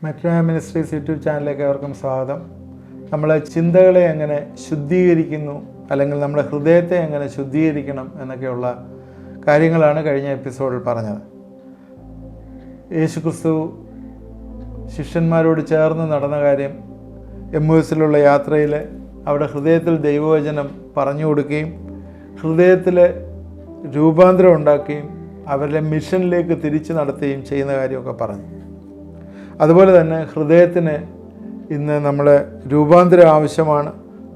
Metro ministries YouTube ചാനലിലേക്ക് അവർക്കും സ്വാഗതം. നമ്മളെ ചിന്തകളെ എങ്ങനെ ശുദ്ധീകരിക്കുന്നു, അല്ലെങ്കിൽ നമ്മുടെ ഹൃദയത്തെ എങ്ങനെ ശുദ്ധീകരിക്കണം എന്നൊക്കെയുള്ള കാര്യങ്ങളാണ് കഴിഞ്ഞ എപ്പിസോഡിൽ പറഞ്ഞത്. യേശുക്രിസ്തു ശിഷ്യന്മാരോട് ചേർന്ന് നടന്ന കാര്യം, എമ്മൂസിലുള്ള യാത്രയിൽ അവിടെ ഹൃദയത്തിൽ ദൈവവചനം പറഞ്ഞു കൊടുക്കുകയും ഹൃദയത്തിൽ രൂപാന്തരം ഉണ്ടാക്കുകയും അവരുടെ മിഷനിലേക്ക് തിരിച്ചു നടത്തുകയും ചെയ്യുന്ന കാര്യമൊക്കെ പറഞ്ഞു. അതുപോലെ തന്നെ ഹൃദയത്തിന് ഇന്ന് നമ്മളെ രൂപാന്തരം ആവശ്യമാണ്.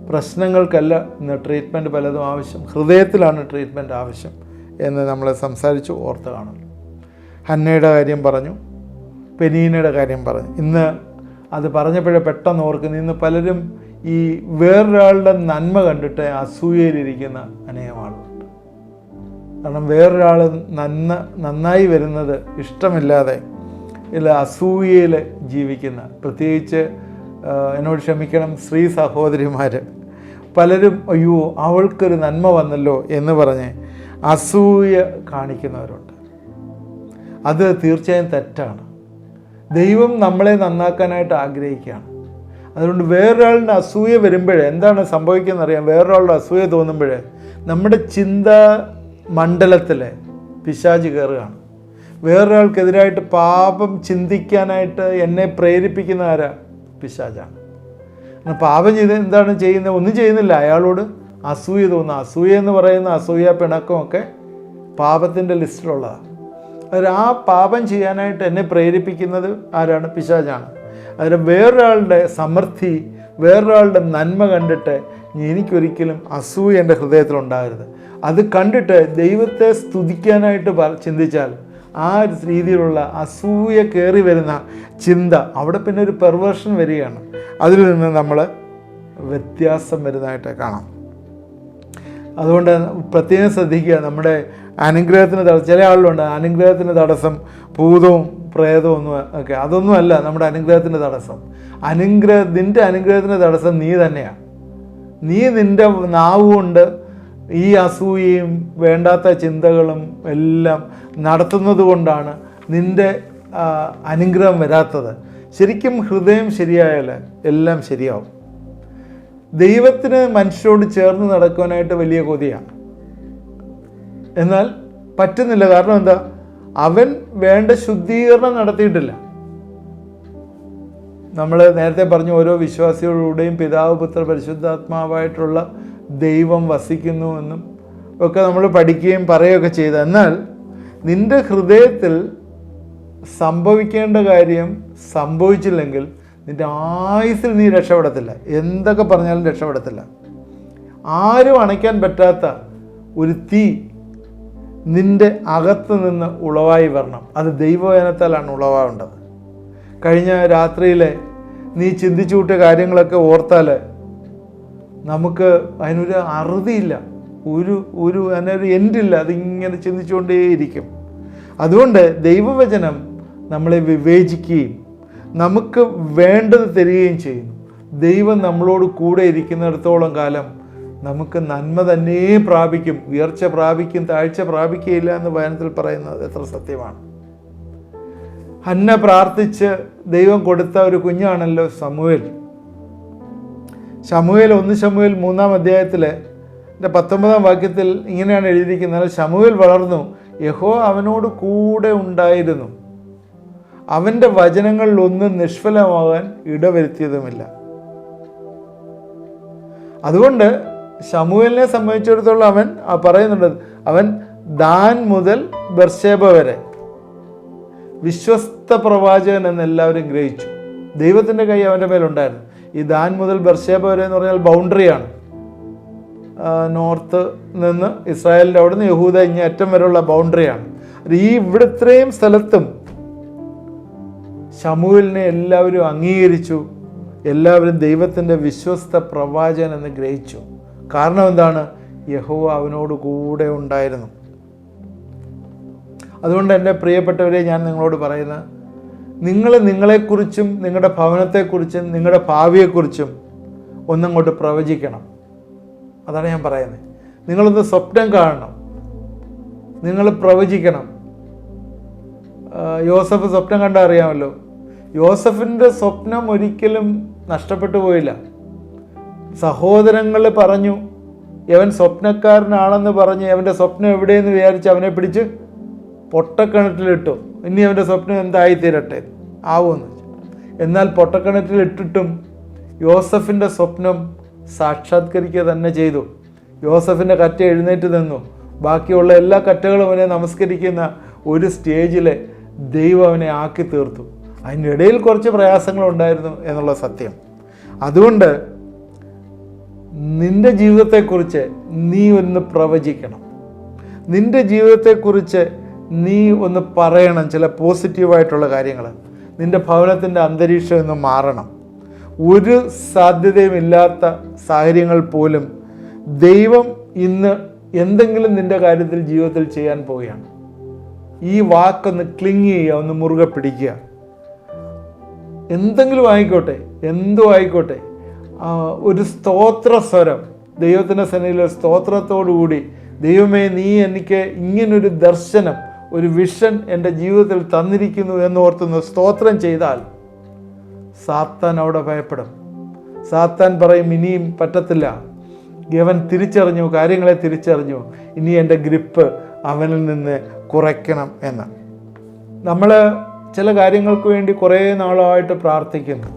പ്രശ്നങ്ങൾക്കല്ല ഇന്ന് ട്രീറ്റ്മെൻറ്റ് പലതും ആവശ്യം, ഹൃദയത്തിലാണ് ട്രീറ്റ്മെൻറ്റ് ആവശ്യം എന്ന് നമ്മൾ സംസാരിച്ചു, ഓർത്ത് കാണുന്നു. ഹന്നയുടെ കാര്യം പറഞ്ഞു, പെനീനയുടെ കാര്യം പറഞ്ഞു. ഇന്ന് അത് പറഞ്ഞപ്പോഴേ പെട്ടെന്ന് ഓർക്കുന്നു, ഇന്ന് പലരും ഈ വേറൊരാളുടെ നന്മ കണ്ടിട്ട് അസൂയയിലിരിക്കുന്ന അനേകം ആളുകളുണ്ട്. കാരണം വേറൊരാൾ നന്നായി വരുന്നത് ഇഷ്ടമില്ലാതെ ഇല്ല അസൂയയിൽ ജീവിക്കുന്ന, പ്രത്യേകിച്ച് എന്നോട് ക്ഷമിക്കണം സ്ത്രീ സഹോദരിമാർ പലരും അയ്യോ അവൾക്കൊരു നന്മ വന്നല്ലോ എന്ന് പറഞ്ഞ് അസൂയ കാണിക്കുന്നവരുണ്ട്. അത് തീർച്ചയായും തെറ്റാണ്. ദൈവം നമ്മളെ നന്നാക്കാനായിട്ട് ആഗ്രഹിക്കുകയാണ്. അതുകൊണ്ട് വേറൊരാളുടെ അസൂയ വരുമ്പോഴേ എന്താണ് സംഭവിക്കുന്നത് അറിയാം. വേറൊരാളുടെ അസൂയ തോന്നുമ്പോഴേ നമ്മുടെ ചിന്താ മണ്ഡലത്തിൽ പിശാച് കയറുകയാണ്. വേറൊരാൾക്കെതിരായിട്ട് പാപം ചിന്തിക്കാനായിട്ട് എന്നെ പ്രേരിപ്പിക്കുന്ന ആരാ? പിശാചാണ്. പാപം ചെയ്ത് എന്താണ് ചെയ്യുന്നത്? ഒന്നും ചെയ്യുന്നില്ല, അയാളോട് അസൂയ തോന്നുക. അസൂയ എന്ന് പറയുന്ന അസൂയ പിണക്കമൊക്കെ പാപത്തിൻ്റെ ലിസ്റ്റിലുള്ളതാണ്. അതിൽ ആ പാപം ചെയ്യാനായിട്ട് എന്നെ പ്രേരിപ്പിക്കുന്നത് ആരാണ്? പിശാചാണ്. അതിൽ വേറൊരാളുടെ സമൃദ്ധി, വേറൊരാളുടെ നന്മ കണ്ടിട്ട് എനിക്കൊരിക്കലും അസൂയ എൻ്റെ ഹൃദയത്തിലുണ്ടാകരുത്. അത് കണ്ടിട്ട് ദൈവത്തെ സ്തുതിക്കാനായിട്ട് ചിന്തിച്ചാൽ ആ രീതിയിലുള്ള അസൂയ കയറി വരുന്ന ചിന്ത, അവിടെ പിന്നെ ഒരു പെർവേർഷൻ വരികയാണ്. അതിൽ നിന്ന് നമ്മൾ വ്യത്യാസം വരുന്നതായിട്ട് കാണാം. അതുകൊണ്ട് പ്രത്യേകം ശ്രദ്ധിക്കുക. നമ്മുടെ അനുഗ്രഹത്തിന് ചില ആളുകളുണ്ട്, അനുഗ്രഹത്തിന് തടസ്സം ഭൂതവും പ്രേതവും ഒന്നും ഒക്കെ. അതൊന്നുമല്ല നമ്മുടെ അനുഗ്രഹത്തിൻ്റെ തടസ്സം. നിൻ്റെ അനുഗ്രഹത്തിൻ്റെ തടസ്സം നീ തന്നെയാണ്. നീ നിൻ്റെ നാവ് കൊണ്ട് ഈ അസൂയയും വേണ്ടാത്ത ചിന്തകളും എല്ലാം നടത്തുന്നത് കൊണ്ടാണ് നിൻ്റെ അനുഗ്രഹം വരാത്തത്. ശരിക്കും ഹൃദയം ശരിയായാൽ എല്ലാം ശരിയാവും. ദൈവത്തിന് മനുഷ്യരോട് ചേർന്ന് നടക്കുവാനായിട്ട് വലിയ കൊതിയാണ്, എന്നാൽ പറ്റുന്നില്ല. കാരണം എന്താ? അവൻ വേണ്ട ശുദ്ധീകരണം നടത്തിയിട്ടില്ല. നമ്മൾ നേരത്തെ പറഞ്ഞു, ഓരോ വിശ്വാസികളുടെയും പിതാവ് പുത്ര പരിശുദ്ധാത്മാവായിട്ടുള്ള ദൈവം വസിക്കുന്നു എന്നും ഒക്കെ നമ്മൾ പഠിക്കുകയും പറയുകയൊക്കെ ചെയ്ത. എന്നാൽ നിൻ്റെ ഹൃദയത്തിൽ സംഭവിക്കേണ്ട കാര്യം സംഭവിച്ചില്ലെങ്കിൽ നിൻ്റെ ആയുസ്സിൽ നീ രക്ഷപ്പെടത്തില്ല. എന്തൊക്കെ പറഞ്ഞാലും രക്ഷപ്പെടത്തില്ല. ആരും അണയ്ക്കാൻ പറ്റാത്ത ഒരു തീ നിൻ്റെ അകത്ത് നിന്ന് ഉളവായി വരണം. അത് ദൈവവചനത്താലാണ് ഉളവാകേണ്ടത്. കഴിഞ്ഞ രാത്രിയിലെ നീ ചിന്തിച്ചു കൂട്ടിയ കാര്യങ്ങളൊക്കെ ഓർത്താൽ നമുക്ക് അതിനൊരു അറുതിയില്ല, അതിനൊരു എൻഡില്ല. അതിങ്ങനെ ചിന്തിച്ചുകൊണ്ടേയിരിക്കും. അതുകൊണ്ട് ദൈവവചനം നമ്മളെ വിവേചിക്കുകയും നമുക്ക് വേണ്ടത് തരികയും ചെയ്യുന്നു. ദൈവം നമ്മളോട് കൂടെ ഇരിക്കുന്നിടത്തോളം കാലം നമുക്ക് നന്മ തന്നെ പ്രാപിക്കും. ഉയർച്ച പ്രാപിക്കും, താഴ്ച പ്രാപിക്കുകയില്ല എന്ന് വചനത്തിൽ പറയുന്നത് എത്ര സത്യമാണ്. ഹന്ന പ്രാർത്ഥിച്ച് ദൈവം കൊടുത്ത ഒരു കുഞ്ഞാണല്ലോ ശമൂവേൽ. 1 ശമൂവേൽ 3-ാം അധ്യായത്തിൽ 19-ാം വാക്യത്തിൽ ഇങ്ങനെയാണ് എഴുതിയിരിക്കുന്നത്: ശമൂവേൽ വളർന്നു, യഹോവ അവനോട് കൂടെ ഉണ്ടായിരുന്നു, അവൻ്റെ വചനങ്ങളിലൊന്നും നിഷ്ഫലമാകാൻ ഇടവരുത്തിയതുമില്ല. അതുകൊണ്ട് ശമൂവേലിനെ സംബന്ധിച്ചിടത്തോളം അവൻ പറയുന്നുണ്ട്, അവൻ ദാൻ മുതൽ ബർശേബ വരെ വിശ്വസ്ത പ്രവാചകൻ എന്നെല്ലാവരും ഗ്രഹിച്ചു. ദൈവത്തിൻ്റെ കൈ അവൻ്റെ മേലുണ്ടായിരുന്നു. ഈ ദാൻ മുതൽ ബർശേബ വരെ എന്ന് പറഞ്ഞാൽ ബൗണ്ടറിയാണ്. നോർത്ത് നിന്ന് ഇസ്രായേലിൻ്റെ അവിടെ നിന്ന് യഹൂദ ഇങ്ങേറ്റം വരെയുള്ള ബൗണ്ടറിയാണ്. ഇവിടെ ഇത്രയും സ്ഥലത്തും ശമൂവേലിനെ എല്ലാവരും അംഗീകരിച്ചു. എല്ലാവരും ദൈവത്തിൻ്റെ വിശ്വസ്ത പ്രവാചകൻ എന്ന് ഗ്രഹിച്ചു. കാരണം എന്താണ്? യഹോവ അവനോട് കൂടെ ഉണ്ടായിരുന്നു. അതുകൊണ്ട് എൻ്റെ പ്രിയപ്പെട്ടവരെ, ഞാൻ നിങ്ങളോട് പറയുന്നത്, നിങ്ങളെക്കുറിച്ചും നിങ്ങളുടെ ഭവനത്തെക്കുറിച്ചും നിങ്ങളുടെ ഭാവിയെക്കുറിച്ചും ഒന്നങ്ങോട്ട് പ്രവചിക്കണം. അതാണ് ഞാൻ പറയുന്നത്. നിങ്ങളൊന്ന് സ്വപ്നം കാണണം, നിങ്ങൾ പ്രവചിക്കണം. യോസഫ് സ്വപ്നം കണ്ടാൽ അറിയാമല്ലോ. യോസഫിൻ്റെ സ്വപ്നം ഒരിക്കലും നഷ്ടപ്പെട്ടു പോയില്ല. സഹോദരങ്ങൾ പറഞ്ഞു, അവൻ സ്വപ്നക്കാരനാണെന്ന് പറഞ്ഞ് അവൻ്റെ സ്വപ്നം എവിടെയെന്ന് വിചാരിച്ച് അവനെ പിടിച്ച് പൊട്ടക്കിണറ്റിലിട്ടു. ഇനി അവൻ്റെ സ്വപ്നം എന്തായിത്തീരട്ടെ ആവുമെന്ന്. എന്നാൽ പൊട്ടക്കിണറ്റിലിട്ടിട്ടും യോസഫിൻ്റെ സ്വപ്നം സാക്ഷാത്കരിക്കുക തന്നെ ചെയ്തു. യോസഫിൻ്റെ കറ്റ എഴുന്നേറ്റ് നിന്നു. ബാക്കിയുള്ള എല്ലാ കറ്റകളും അവനെ നമസ്കരിക്കുന്ന ഒരു സ്റ്റേജിൽ ദൈവം അവനെ ആക്കി തീർത്തു. അതിൻ്റെ ഇടയിൽ കുറച്ച് പ്രയാസങ്ങളുണ്ടായിരുന്നു എന്നുള്ള സത്യം. അതുകൊണ്ട് നിൻ്റെ ജീവിതത്തെക്കുറിച്ച് നീ ഒന്ന് പ്രവചിക്കണം. നിൻ്റെ ജീവിതത്തെക്കുറിച്ച് നീ ഒന്ന് പറയണം ചില പോസിറ്റീവായിട്ടുള്ള കാര്യങ്ങൾ. നിൻ്റെ ഭവനത്തിൻ്റെ അന്തരീക്ഷം ഒന്ന് മാറണം. ഒരു സാധ്യതയുമില്ലാത്ത സാഹചര്യങ്ങൾ പോലും ദൈവം ഇന്ന് എന്തെങ്കിലും നിൻ്റെ കാര്യത്തിൽ ജീവിതത്തിൽ ചെയ്യാൻ പോവുകയാണ്. ഈ വാക്കൊന്ന് ക്ലിങ് ചെയ്യുക, ഒന്ന് മുറുകെ പിടിക്കുക. എന്തെങ്കിലും ആയിക്കോട്ടെ, എന്തോ ആയിക്കോട്ടെ, ഒരു സ്തോത്ര സ്വരം ദൈവത്തിൻ്റെ സന്നിധിയിൽ സ്തോത്രത്തോടുകൂടി, ദൈവമേ നീ എനിക്ക് ഇങ്ങനൊരു ദർശനം, ഒരു വിഷൻ എൻ്റെ ജീവിതത്തിൽ തന്നിരിക്കുന്നു എന്നോർത്തുന്ന സ്തോത്രം ചെയ്താൽ സാത്താൻ അവിടെ ഭയപ്പെടും. സാത്താൻ പറയും ഇനിയും പറ്റത്തില്ല, അവൻ തിരിച്ചറിഞ്ഞു, കാര്യങ്ങളെ തിരിച്ചറിഞ്ഞു, ഇനി എൻ്റെ ഗ്രിപ്പ് അവനിൽ നിന്ന് കുറയ്ക്കണം എന്ന്. നമ്മൾ ചില കാര്യങ്ങൾക്ക് വേണ്ടി കുറേ നാളായിട്ട് പ്രാർത്ഥിക്കുന്നു.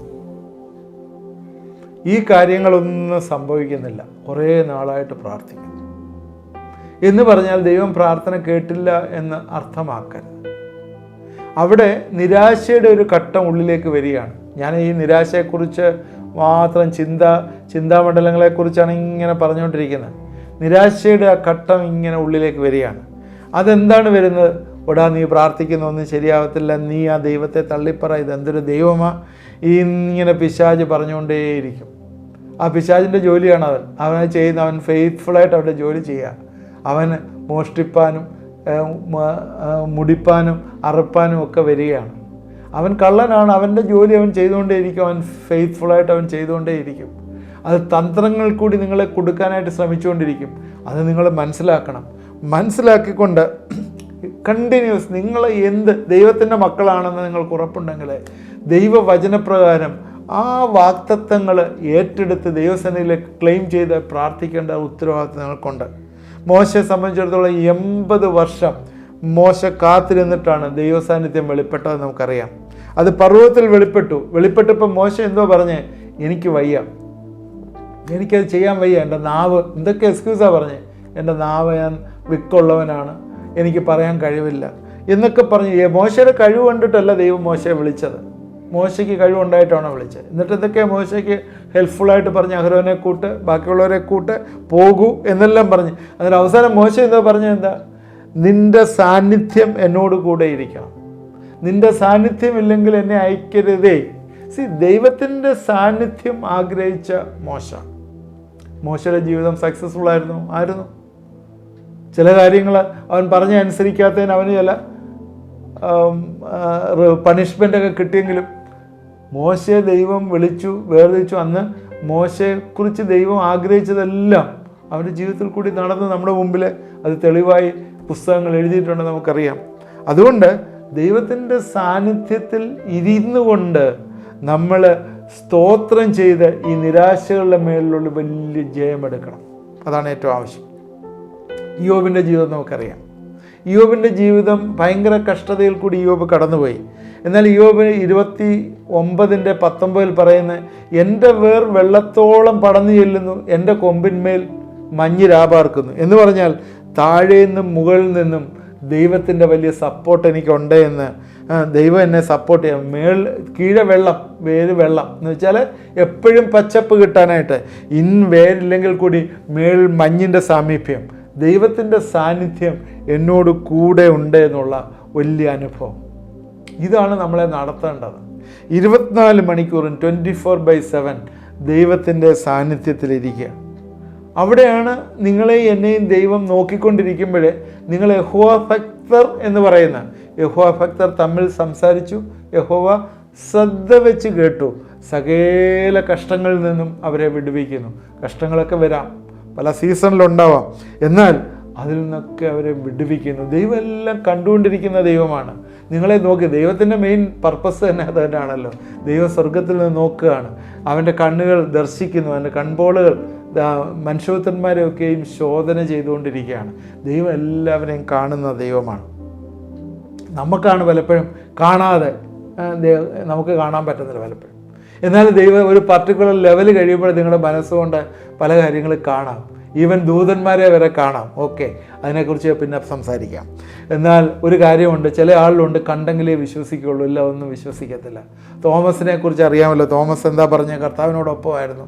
ഈ കാര്യങ്ങളൊന്നും സംഭവിക്കുന്നില്ല, കുറേ നാളായിട്ട് പ്രാർത്ഥിക്കുന്നു എന്ന് പറഞ്ഞാൽ ദൈവം പ്രാർത്ഥന കേട്ടില്ല എന്ന് അർത്ഥമാക്കരുത്. അവിടെ നിരാശയുടെ ഒരു ഘട്ടം ഉള്ളിലേക്ക് വരികയാണ്. ഞാൻ ഈ നിരാശയെക്കുറിച്ച് മാത്രം ചിന്താമണ്ഡലങ്ങളെക്കുറിച്ചാണ് ഇങ്ങനെ പറഞ്ഞുകൊണ്ടിരിക്കുന്നത്. നിരാശയുടെ ആ ഘട്ടം ഇങ്ങനെ ഉള്ളിലേക്ക് വരികയാണ്. അതെന്താണ് വരുന്നത്? ഒടാ നീ പ്രാർത്ഥിക്കുന്നൊന്നും ശരിയാവത്തില്ല, നീ ആ ദൈവത്തെ തള്ളിപ്പറ, ഇതെന്തൊരു ദൈവമാ, ഇങ്ങനെ പിശാച് പറഞ്ഞുകൊണ്ടേയിരിക്കും. ആ പിശാചിൻ്റെ ജോലിയാണ് അവനെ ചെയ്യുന്ന. അവൻ ഫെയ്ത്ത്ഫുള്ളായിട്ട് അവൻ്റെ ജോലി ചെയ്യുക. അവന് മോഷ്ടിപ്പാനും മുടിപ്പാനും അറുപ്പാനും ഒക്കെ വരികയാണ്. അവൻ കള്ളനാണ്, അവൻ്റെ ജോലി അവൻ ചെയ്തുകൊണ്ടേയിരിക്കും. അവൻ ഫെയ്ത്ത്ഫുള്ളായിട്ട് അവൻ ചെയ്തുകൊണ്ടേയിരിക്കും. അത് തന്ത്രങ്ങൾ കൂടി നിങ്ങളെ കൊടുക്കാനായിട്ട് ശ്രമിച്ചുകൊണ്ടിരിക്കും. അത് നിങ്ങൾ മനസ്സിലാക്കണം. മനസ്സിലാക്കിക്കൊണ്ട് കണ്ടിന്യൂസ് നിങ്ങൾ എന്ത് ദൈവത്തിൻ്റെ മക്കളാണെന്ന് നിങ്ങൾക്ക് ഉറപ്പുണ്ടെങ്കിൽ ദൈവവചനപ്രകാരം ആ വാഗ്ദത്തങ്ങൾ ഏറ്റെടുത്ത് ദൈവസന്നിധിയിലേക്ക് ക്ലെയിം ചെയ്ത് പ്രാർത്ഥിക്കേണ്ട ഉത്തരവാദിത്വം നിങ്ങൾക്കുണ്ട്. മോശയെ സംബന്ധിച്ചിടത്തോളം 80 വർഷം മോശ കാത്തിരുന്നിട്ടാണ് ദൈവസാന്നിധ്യം വെളിപ്പെട്ടത് നമുക്കറിയാം. അത് പർവ്വതത്തിൽ വെളിപ്പെട്ടപ്പോൾ മോശ എന്തോ പറഞ്ഞേ, എനിക്ക് വയ്യ, എനിക്കത് ചെയ്യാൻ വയ്യ, എൻ്റെ നാവ്, എന്തൊക്കെ എക്സ്ക്യൂസാണ് പറഞ്ഞേ, എൻ്റെ നാവ് ഞാൻ വിക്കുള്ളവനാണ്, എനിക്ക് പറയാൻ കഴിവില്ല എന്നൊക്കെ പറഞ്ഞ്. മോശയുടെ കഴിവ് കണ്ടിട്ടല്ല ദൈവം മോശയെ വിളിച്ചത്, മോശയ്ക്ക് കഴിവുണ്ടായിട്ടാണ് വിളിച്ചത്. എന്നിട്ട് എന്തൊക്കെയാണ് മോശയ്ക്ക് ഹെൽപ്ഫുള്ളായിട്ട് പറഞ്ഞ്, അഹരോനെ കൂട്ട്, ബാക്കിയുള്ളവരെ കൂട്ട്, പോകൂ എന്നെല്ലാം പറഞ്ഞ്. അതിന് അവസാനം മോശ എന്തോ പറഞ്ഞത് എന്താ, നിൻ്റെ സാന്നിധ്യം എന്നോട് കൂടെ ഇരിക്കണം, നിൻ്റെ സാന്നിധ്യം ഇല്ലെങ്കിൽ എന്നെ അയക്കരുതേ. ദൈവത്തിൻ്റെ സാന്നിധ്യം ആഗ്രഹിച്ച മോശയുടെ ജീവിതം സക്സസ്ഫുൾ ആയിരുന്നു. ചില കാര്യങ്ങൾ അവൻ പറഞ്ഞ അനുസരിക്കാത്തതിന് അവന് ചില പണിഷ്മെൻ്റൊക്കെ കിട്ടിയെങ്കിലും മോശയെ ദൈവം വിളിച്ചു, വേർതിരിച്ചു. അന്ന് മോശയെക്കുറിച്ച് ദൈവം ആഗ്രഹിച്ചതെല്ലാം അവൻ്റെ ജീവിതത്തിൽ കൂടി നടന്ന് നമ്മുടെ മുമ്പിൽ അത് തെളിവായി പുസ്തകങ്ങൾ എഴുതിയിട്ടുണ്ടെന്ന് നമുക്കറിയാം. അതുകൊണ്ട് ദൈവത്തിൻ്റെ സാന്നിധ്യത്തിൽ ഇരുന്നു കൊണ്ട് നമ്മൾ സ്തോത്രം ചെയ്ത് ഈ നിരാശകളുടെ മേലിലുള്ള വലിയ ജയമെടുക്കണം. അതാണ് ഏറ്റവും ആവശ്യം. ഇയ്യോബിൻ്റെ ജീവിതം നമുക്കറിയാം. ഇയ്യോബിൻ്റെ ജീവിതം ഭയങ്കര കഷ്ടതയിൽ കൂടി ഇയ്യോബ് കടന്നുപോയി. എന്നാൽ ഇയ്യോബ് 29:19 പറയുന്നത്, എൻ്റെ വേർ വെള്ളത്തോളം പടന്നു ചെല്ലുന്നു, എൻ്റെ കൊമ്പിന്മേൽ മഞ്ഞ് രാപാർക്കുന്നു എന്ന് പറഞ്ഞാൽ താഴെ നിന്നും മുകളിൽ നിന്നും ദൈവത്തിൻ്റെ വലിയ സപ്പോർട്ട് എനിക്കുണ്ട് എന്ന്, ദൈവം എന്നെ സപ്പോർട്ട് ചെയ്യാം. കീഴെ വെള്ളം, വേര് വെള്ളം എന്ന് വെച്ചാൽ എപ്പോഴും പച്ചപ്പ് കിട്ടാനായിട്ട്, വേരില്ലെങ്കിൽ കൂടി മഞ്ഞിൻ്റെ സാമീപ്യം, ദൈവത്തിൻ്റെ സാന്നിധ്യം എന്നോട് കൂടെ ഉണ്ട് എന്നുള്ള വലിയ അനുഭവം. ഇതാണ് നമ്മളെ നടത്തേണ്ടത്. 24 മണിക്കൂറും 24/7 ദൈവത്തിൻ്റെ സാന്നിധ്യത്തിലിരിക്കുക. അവിടെയാണ് നിങ്ങളെയും എന്നെയും ദൈവം നോക്കിക്കൊണ്ടിരിക്കുമ്പോൾ നിങ്ങൾ യഹോവ ഭക്തർ എന്ന് പറയുന്ന, യഹോവ ഭക്തർ തമ്മിൽ സംസാരിച്ചു, യഹോവ ശ്രദ്ധ വെച്ച് കേട്ടു, സകല കഷ്ടങ്ങളിൽ നിന്നും അവരെ വിടുവിക്കുന്നു. കഷ്ടങ്ങളൊക്കെ വരാം, പല സീസണിലുണ്ടാവാം, എന്നാൽ അതിൽ നിന്നൊക്കെ അവരെ വിടുവിക്കുന്നു. ദൈവം എല്ലാം കണ്ടുകൊണ്ടിരിക്കുന്ന ദൈവമാണ്. നിങ്ങളെ നോക്കി, ദൈവത്തിൻ്റെ മെയിൻ പർപ്പസ് തന്നെ അത് തന്നെയാണല്ലോ. ദൈവം സ്വർഗത്തിൽ നിന്ന് നോക്കുകയാണ്, അവൻ്റെ കണ്ണുകൾ ദർശിക്കുന്നു, അവൻ്റെ കൺപോളുകൾ മനുഷ്യപുത്രന്മാരെയൊക്കെയും ശോധന ചെയ്തുകൊണ്ടിരിക്കുകയാണ്. ദൈവം എല്ലാവരെയും കാണുന്ന ദൈവമാണ്. നമുക്കാണ് പലപ്പോഴും കാണാതെ നമുക്ക് കാണാൻ പറ്റുന്നില്ല പലപ്പോഴും. എന്നാൽ ദൈവം ഒരു പർട്ടിക്കുലർ ലെവൽ കഴിയുമ്പോൾ നിങ്ങളുടെ മനസ്സുകൊണ്ട് പല കാര്യങ്ങൾ കാണാം. ഈവൻ ദൂതന്മാരെ വരെ കാണാം. ഓക്കെ, അതിനെക്കുറിച്ച് പിന്നെ സംസാരിക്കാം. എന്നാൽ ഒരു കാര്യമുണ്ട്, ചില ആളുകളുണ്ട് കണ്ടെങ്കിലേ വിശ്വസിക്കുകയുള്ളൂ, ഇല്ല ഒന്നും വിശ്വസിക്കത്തില്ല. തോമസിനെ കുറിച്ച് അറിയാമല്ലോ. തോമസ് എന്താ പറഞ്ഞ, കർത്താവിനോടൊപ്പമായിരുന്നു.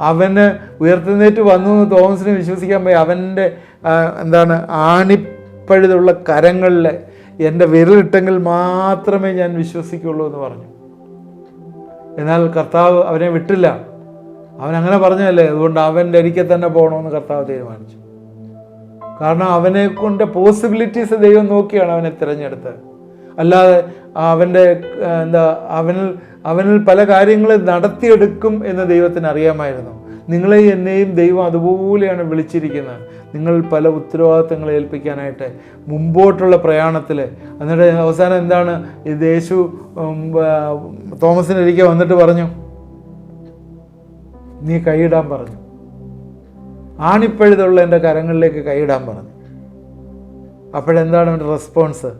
അവന് ഉയർത്തെഴുന്നേറ്റ് വന്നു എന്ന് തോമസിനെ വിശ്വസിക്കാൻ പോയി. അവൻ്റെ ആണിപ്പഴുതുള്ള കരങ്ങളിൽ എൻ്റെ വിരലിട്ടെങ്കിൽ മാത്രമേ ഞാൻ വിശ്വസിക്കുള്ളൂ എന്ന് പറഞ്ഞു. എന്നാൽ കർത്താവ് അവനെ വിട്ടില്ല. അവനങ്ങനെ പറഞ്ഞല്ലേ, അതുകൊണ്ട് അവൻ്റെ അരികെ തന്നെ പോകണമെന്ന് കർത്താവ് തീരുമാനിച്ചു. കാരണം അവനെ കൊണ്ട് പോസിബിലിറ്റീസ് ദൈവം നോക്കിയാണ് അവനെ തിരഞ്ഞെടുത്തത്. അല്ലാതെ അവൻ്റെ അവനിൽ പല കാര്യങ്ങൾ നടത്തിയെടുക്കും എന്ന് ദൈവത്തിന് അറിയാമായിരുന്നു. നിങ്ങളെയും എന്നെയും ദൈവം അതുപോലെയാണ് വിളിച്ചിരിക്കുന്നത്. നിങ്ങൾ പല ഉത്തരവാദിത്തങ്ങൾ ഏൽപ്പിക്കാനായിട്ട് മുമ്പോട്ടുള്ള പ്രയാണത്തിൽ. എന്നിട്ട് അവസാനം എന്താണ്, ഇത് യേശു തോമസിനൊരിക്കൽ വന്നിട്ട് പറഞ്ഞു, നീ കൈയിടാൻ പറഞ്ഞു. ആണിപ്പഴുതുള്ള എൻ്റെ കരങ്ങളിലേക്ക് കൈയിടാൻ പറഞ്ഞു. അപ്പോഴെന്താണ് അവൻ്റെ റെസ്പോൺസ്?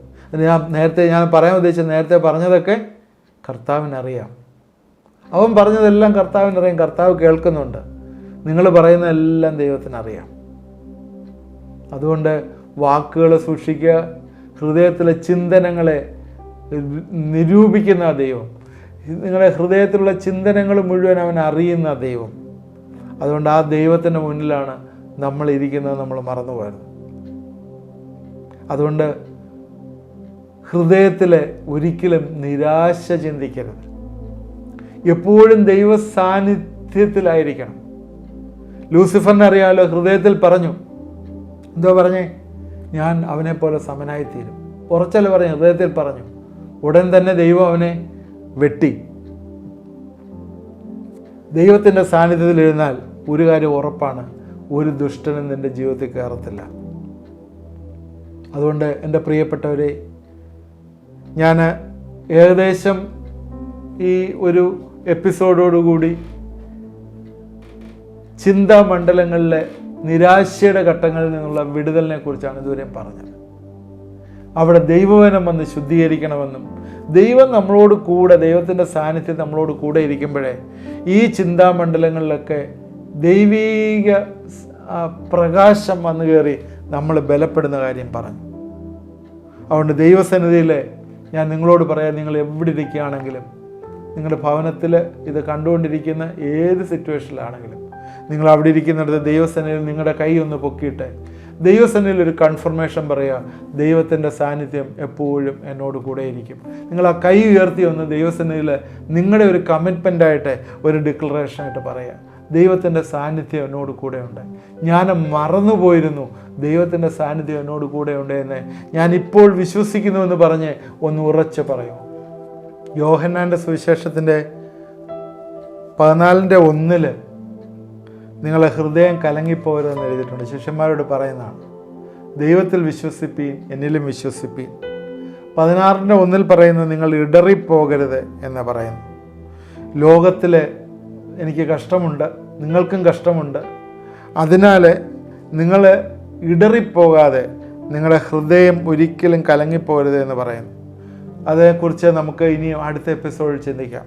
ഞാൻ പറയാൻ ഉദ്ദേശിച്ചത്, നേരത്തെ പറഞ്ഞതൊക്കെ കർത്താവിനറിയാം. അവൻ പറഞ്ഞതെല്ലാം കർത്താവിനറിയാം. കർത്താവ് കേൾക്കുന്നുണ്ട്. നിങ്ങൾ പറയുന്നതെല്ലാം ദൈവത്തിനറിയാം. അതുകൊണ്ട് വാക്കുകൾ സൂക്ഷിക്കുക. ഹൃദയത്തിലെ ചിന്തനങ്ങളെ നിരൂപിക്കുന്ന ദൈവം, നിങ്ങളുടെ ഹൃദയത്തിലുള്ള ചിന്തനങ്ങൾ മുഴുവൻ അവൻ അറിയുന്ന ദൈവം. അതുകൊണ്ട് ആ ദൈവത്തിൻ്റെ മുന്നിലാണ് നമ്മൾ ഇരിക്കുന്നത്, നമ്മൾ മറന്നുപോയത്. അതുകൊണ്ട് ഹൃദയത്തിൽ ഒരിക്കലും നിരാശ ചിന്തിക്കരുത്. എപ്പോഴും ദൈവ സാന്നിധ്യത്തിലായിരിക്കണം. ലൂസിഫറിനെ അറിയാമല്ലോ, ഹൃദയത്തിൽ പറഞ്ഞു. എന്തോ പറഞ്ഞേ? ഞാൻ അവനെ പോലെ സമനായിത്തീരും. ഉറച്ചല്ല പറഞ്ഞു, ഹൃദയത്തിൽ പറഞ്ഞു. ഉടൻ തന്നെ ദൈവം അവനെ വെട്ടി. ദൈവത്തിൻ്റെ സാന്നിധ്യത്തിൽ ഇരുന്നാൽ ഒരു കാര്യം ഉറപ്പാണ്, ഒരു ദുഷ്ടനും നിൻ്റെ ജീവിതത്തിൽ കയറത്തില്ല. അതുകൊണ്ട് എൻ്റെ പ്രിയപ്പെട്ടവരെ, ഞാൻ ഏകദേശം ഈ ഒരു എപ്പിസോഡോടുകൂടി ചിന്താമണ്ഡലങ്ങളിലെ നിരാശയുടെ ഘട്ടങ്ങളിൽ നിന്നുള്ള വിടുതലിനെ കുറിച്ചാണ് ഇതുവരെ പറഞ്ഞത്. അവിടെ ദൈവവചനം വന്ന് ശുദ്ധീകരിക്കണമെന്നും ദൈവം നമ്മളോട് കൂടെ, ദൈവത്തിൻ്റെ സാന്നിധ്യം നമ്മളോട് കൂടെ ഇരിക്കുമ്പോഴേ ഈ ചിന്താമണ്ഡലങ്ങളിലൊക്കെ ദൈവീക പ്രകാശം വന്നു കയറി നമ്മൾ ബലപ്പെടുന്ന കാര്യം പറഞ്ഞു. അതുകൊണ്ട് ദൈവസന്നിധിയിൽ ഞാൻ നിങ്ങളോട് പറയാം, നിങ്ങൾ എവിടെ ഇരിക്കുകയാണെങ്കിലും, നിങ്ങളുടെ ഭവനത്തിൽ ഇത് കണ്ടുകൊണ്ടിരിക്കുന്ന ഏത് സിറ്റുവേഷനിലാണെങ്കിലും, നിങ്ങൾ അവിടെ ഇരിക്കുന്നിടത്ത് ദൈവസന്നിധിയിൽ നിങ്ങളുടെ കൈ ഒന്ന് പൊക്കിയിട്ട് ദൈവസന്നിധിയിൽ ഒരു കൺഫർമേഷൻ പറയുക, ദൈവത്തിൻ്റെ സാന്നിധ്യം എപ്പോഴും എന്നോട് കൂടെ ഇരിക്കും. നിങ്ങൾ ആ കൈ ഉയർത്തി ഒന്ന് ദൈവസന്നിധിയിൽ നിങ്ങളുടെ ഒരു കമ്മിറ്റ്മെൻ്റായിട്ട്, ഒരു ഡിക്ലറേഷനായിട്ട് പറയുക, ദൈവത്തിൻ്റെ സാന്നിധ്യം എന്നോട് കൂടെയുണ്ട്. ഞാൻ മറന്നുപോയിരുന്നു, ദൈവത്തിൻ്റെ സാന്നിധ്യം എന്നോട് കൂടെയുണ്ട് എന്ന് ഞാനിപ്പോൾ വിശ്വസിക്കുന്നുവെന്ന് പറഞ്ഞ് ഒന്ന് ഉറച്ച് പറയൂ. യോഹന്നാൻ്റെ സുവിശേഷത്തിൻ്റെ 14:1 നിങ്ങളെ ഹൃദയം കലങ്ങിപ്പോരുതെന്ന് എഴുതിയിട്ടുണ്ട്. ശിഷ്യന്മാരോട് പറയുന്നതാണ്, ദൈവത്തിൽ വിശ്വസിപ്പീൻ, എന്നിലും വിശ്വസിപ്പീൻ. 16:1 പറയുന്നത്, നിങ്ങൾ ഇടറിപ്പോകരുത് എന്ന് പറയുന്നു. ലോകത്തിൽ എനിക്ക് കഷ്ടമുണ്ട്, നിങ്ങൾക്കും കഷ്ടമുണ്ട്. അതിനാൽ നിങ്ങൾ ഇടറിപ്പോകാതെ നിങ്ങളുടെ ഹൃദയം ഒരിക്കലും കലങ്ങിപ്പോകരുത് എന്ന് പറയുന്നു. അതേക്കുറിച്ച് നമുക്ക് ഇനി അടുത്ത എപ്പിസോഡിൽ ചിന്തിക്കാം.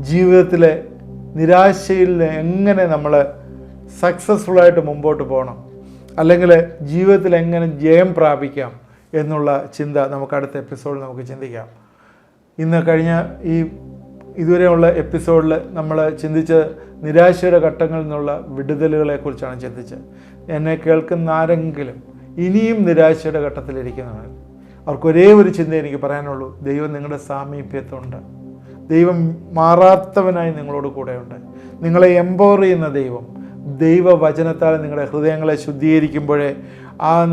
ജീവിതത്തിലെ നിരാശയിൽ എങ്ങനെ നമ്മൾ സക്സസ്ഫുള്ളായിട്ട് മുമ്പോട്ട് പോകണം, അല്ലെങ്കിൽ ജീവിതത്തിൽ എങ്ങനെ ജയം പ്രാപിക്കാം എന്നുള്ള ചിന്ത നമുക്ക് അടുത്ത എപ്പിസോഡിൽ നമുക്ക് ചിന്തിക്കാം. ഇന്ന് കഴിഞ്ഞ ഇതുവരെയുള്ള എപ്പിസോഡിൽ നമ്മൾ ചിന്തിച്ച നിരാശയുടെ ഘട്ടങ്ങളിൽ നിന്നുള്ള വിടുതലുകളെക്കുറിച്ചാണ് ചിന്തിച്ചത്. എന്നെ കേൾക്കുന്ന ആരെങ്കിലും ഇനിയും നിരാശയുടെ ഘട്ടത്തിലിരിക്കുന്നവർ, അവർക്ക് ഒരേ ഒരു ചിന്ത എനിക്ക് പറയാനുള്ളൂ, ദൈവം നിങ്ങളുടെ സാമീപ്യത്തുണ്ട്. ദൈവം മാറാത്തവനായി നിങ്ങളോട് കൂടെയുണ്ട്. നിങ്ങളെ എംപവർ ചെയ്യുന്ന ദൈവം, ദൈവവചനത്താൽ നിങ്ങളുടെ ഹൃദയങ്ങളെ ശുദ്ധീകരിക്കുമ്പോഴേ,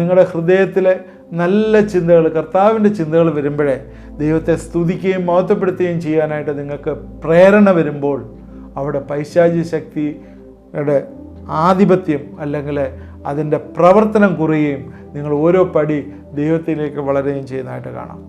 നിങ്ങളുടെ ഹൃദയത്തിലെ നല്ല ചിന്തകൾ, കർത്താവിൻ്റെ ചിന്തകൾ വരുമ്പോഴേ, ദൈവത്തെ സ്തുതിക്കുകയും മഹത്വപ്പെടുത്തുകയും ചെയ്യാനായിട്ട് നിങ്ങൾക്ക് പ്രേരണ വരുമ്പോൾ, അവിടെ പൈശാചിക ശക്തിയുടെ ആധിപത്യം അല്ലെങ്കിൽ അതിൻ്റെ പ്രവർത്തനം കുറയുകയും നിങ്ങൾ ഓരോ പടി ദൈവത്തിലേക്ക് വളരുകയും ചെയ്യുന്നതായിട്ട് കാണാം.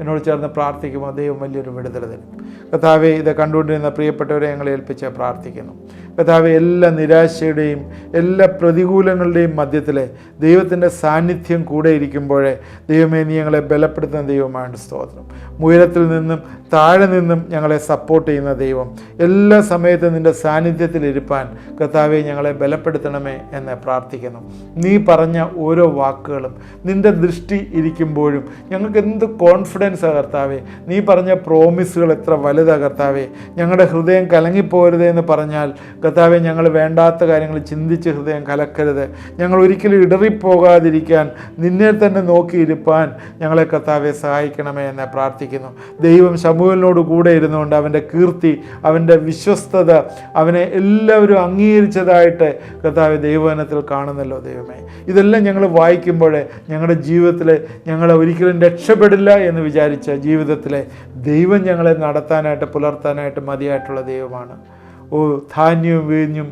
എന്നോട് ചേർന്ന് പ്രാർത്ഥിക്കുമ്പോൾ ദൈവം വലിയൊരു വിടുതൽ തരും. കർത്താവെ, ഇത് കണ്ടുകൊണ്ടിരുന്ന പ്രിയപ്പെട്ടവരെ ഞങ്ങളെ ഏൽപ്പിച്ച് പ്രാർത്ഥിക്കുന്നു. കർത്താവെ, എല്ലാ നിരാശയുടെയും എല്ലാ പ്രതികൂലങ്ങളുടെയും മധ്യത്തിൽ ദൈവത്തിൻ്റെ സാന്നിധ്യം കൂടെ ഇരിക്കുമ്പോഴേ ദൈവമേ, നീ ഞങ്ങളെ ബലപ്പെടുത്തുന്ന ദൈവമാണ്. സ്തോത്രം. ഉയരത്തിൽ നിന്നും താഴെ നിന്നും ഞങ്ങളെ സപ്പോർട്ട് ചെയ്യുന്ന ദൈവം, എല്ലാ സമയത്തും നിൻ്റെ സാന്നിധ്യത്തിലിരിപ്പാൻ കർത്താവെ ഞങ്ങളെ ബലപ്പെടുത്തണമേ എന്ന് പ്രാർത്ഥിക്കുന്നു. നീ പറഞ്ഞ ഓരോ വാക്കുകളും നിൻ്റെ ദൃഷ്ടി ഇരിക്കുമ്പോഴും ഞങ്ങൾക്ക് എന്ത് കോൺഫിഡൻസാണ് കർത്താവെ. നീ പറഞ്ഞ പ്രോമിസുകൾ എത്ര വലുതാണ് കർത്താവെ. ഞങ്ങളുടെ ഹൃദയം കലങ്ങിപ്പോരുത് എന്ന് പറഞ്ഞാൽ കർത്താവെ, ഞങ്ങൾ വേണ്ടാത്ത കാര്യങ്ങൾ ചിന്തിച്ച് ഹൃദയം കലക്കരുത്. ഞങ്ങൾ ഒരിക്കലും ഇടറിപ്പോകാതിരിക്കാൻ നിന്നെ തന്നെ നോക്കിയിരിപ്പാൻ ഞങ്ങളെ കർത്താവെ സഹായിക്കണമേ എന്ന് പ്രാർത്ഥിക്കുന്നു. ദൈവം ശമൂവേലിനോട് കൂടെ ഇരുന്നുകൊണ്ട് അവൻ്റെ കീർത്തി, അവൻ്റെ വിശ്വസ്തത, അവനെ എല്ലാവരും അംഗീകരിച്ചതായിട്ട് കർത്താവെ ദൈവവചനത്തിൽ കാണുന്നല്ലോ. ദൈവമേ, ഇതെല്ലാം ഞങ്ങൾ വായിക്കുമ്പോൾ ഞങ്ങളുടെ ജീവിതത്തിൽ ഞങ്ങൾ ഒരിക്കലും രക്ഷപ്പെടില്ല എന്ന് വിചാരിച്ച ജീവിതത്തിലെ ദൈവം ഞങ്ങളെ നടത്താനായിട്ട് പുലർത്താനായിട്ട് മതിയായിട്ടുള്ള ദൈവമാണ്. ധാന്യവും വീഞ്ഞും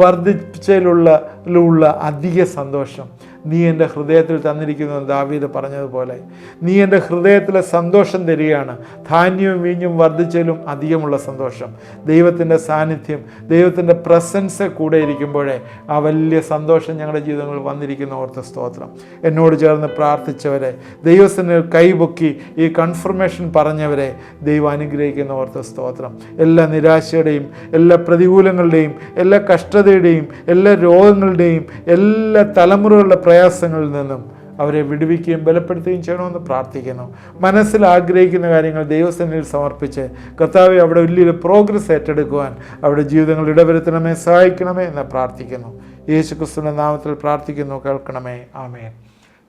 വർദ്ധിച്ചതിലുള്ള അധിക സന്തോഷം നീ എൻ്റെ ഹൃദയത്തിൽ തന്നിരിക്കുന്നു. ദാവീദ് പറഞ്ഞതുപോലെ നീ എൻ്റെ ഹൃദയത്തിലെ സന്തോഷം തരികയാണ്. ധാന്യവും വീഞ്ഞും വർദ്ധിച്ചതിലും അധികമുള്ള സന്തോഷം. ദൈവത്തിൻ്റെ സാന്നിധ്യം, ദൈവത്തിൻ്റെ പ്രസൻസ് കൂടെ ഇരിക്കുമ്പോഴേ ആ വലിയ സന്തോഷം ഞങ്ങളുടെ ജീവിതങ്ങളിൽ വന്നിരിക്കുന്ന ഓർത്ത് സ്തോത്രം. എന്നോട് ചേർന്ന് പ്രാർത്ഥിച്ചവരെ, ദൈവത്തിന് കൈപൊക്കി ഈ കൺഫർമേഷൻ പറഞ്ഞവരെ ദൈവം അനുഗ്രഹിക്കുന്ന ഓർത്ത് സ്തോത്രം. എല്ലാ നിരാശയുടെയും എല്ലാ പ്രതികൂലങ്ങളുടെയും എല്ലാ കഷ്ടതയുടെയും എല്ലാ രോഗങ്ങളുടെയും എല്ലാ തലമുറകളുടെ പ്രയാസങ്ങളിൽ നിന്നും അവരെ വിടുവിക്കുകയും ബലപ്പെടുത്തുകയും ചെയ്യണമെന്ന് പ്രാർത്ഥിക്കുന്നു. മനസ്സിൽ ആഗ്രഹിക്കുന്ന കാര്യങ്ങൾ ദൈവസന്നിധിയിൽ സമർപ്പിച്ച് കർത്താവെ അവിടെ വലിയൊരു പ്രോഗ്രസ് ഏറ്റെടുക്കുവാൻ അവരുടെ ജീവിതങ്ങൾ ഇടവരുത്തണമേ, സഹായിക്കണമേ എന്ന് പ്രാർത്ഥിക്കുന്നു. യേശുക്രിസ്തുവിൻ്റെ നാമത്തിൽ പ്രാർത്ഥിക്കുന്നു, കേൾക്കണമേ. ആമേൻ.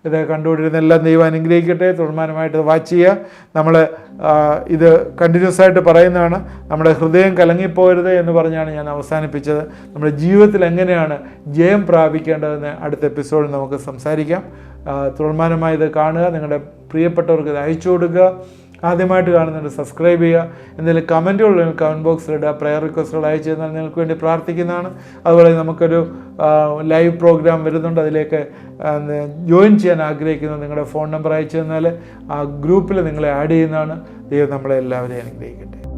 ഇത് കണ്ടുകൊണ്ടിരുന്ന എല്ലാം ദൈവം അനുഗ്രഹിക്കട്ടെ. തുടർമാനമായിട്ട് വാച്ച് ചെയ്യുക. നമ്മൾ ഇത് കണ്ടിന്യൂസ് ആയിട്ട് പറയുന്നതാണ്. നമ്മുടെ ഹൃദയം കലങ്ങിപ്പോകരുത് എന്ന് പറഞ്ഞാണ് ഞാൻ അവസാനിപ്പിച്ചത്. നമ്മുടെ ജീവിതത്തിൽ എങ്ങനെയാണ് ജയം പ്രാപിക്കേണ്ടതെന്ന് അടുത്ത എപ്പിസോഡിൽ നമുക്ക് സംസാരിക്കാം. തുടർമാനമായി ഇത് കാണുക, നിങ്ങളുടെ പ്രിയപ്പെട്ടവർക്ക് ഇത് അയച്ചു കൊടുക്കുക. ആദ്യമായിട്ട് കാണുന്നുണ്ട് സബ്സ്ക്രൈബ് ചെയ്യുക. എന്തെങ്കിലും കമൻറ്റുകൾ കമൻറ്റ് ബോക്സിലിടുക. പ്രയർ റിക്വസ്റ്റുകൾ അയച്ചു തന്നാൽ നിങ്ങൾക്ക് വേണ്ടി പ്രാർത്ഥിക്കുന്നതാണ്. അതുപോലെ നമുക്കൊരു ലൈവ് പ്രോഗ്രാം വരുന്നുണ്ട്. അതിലേക്ക് ജോയിൻ ചെയ്യാൻ ആഗ്രഹിക്കുന്നത് നിങ്ങളുടെ ഫോൺ നമ്പർ അയച്ചു തന്നാൽ ആ ഗ്രൂപ്പിൽ നിങ്ങളെ ആഡ് ചെയ്യുന്നതാണ്. ദൈവം നമ്മളെ എല്ലാവരെയും അനുഗ്രഹിക്കട്ടെ.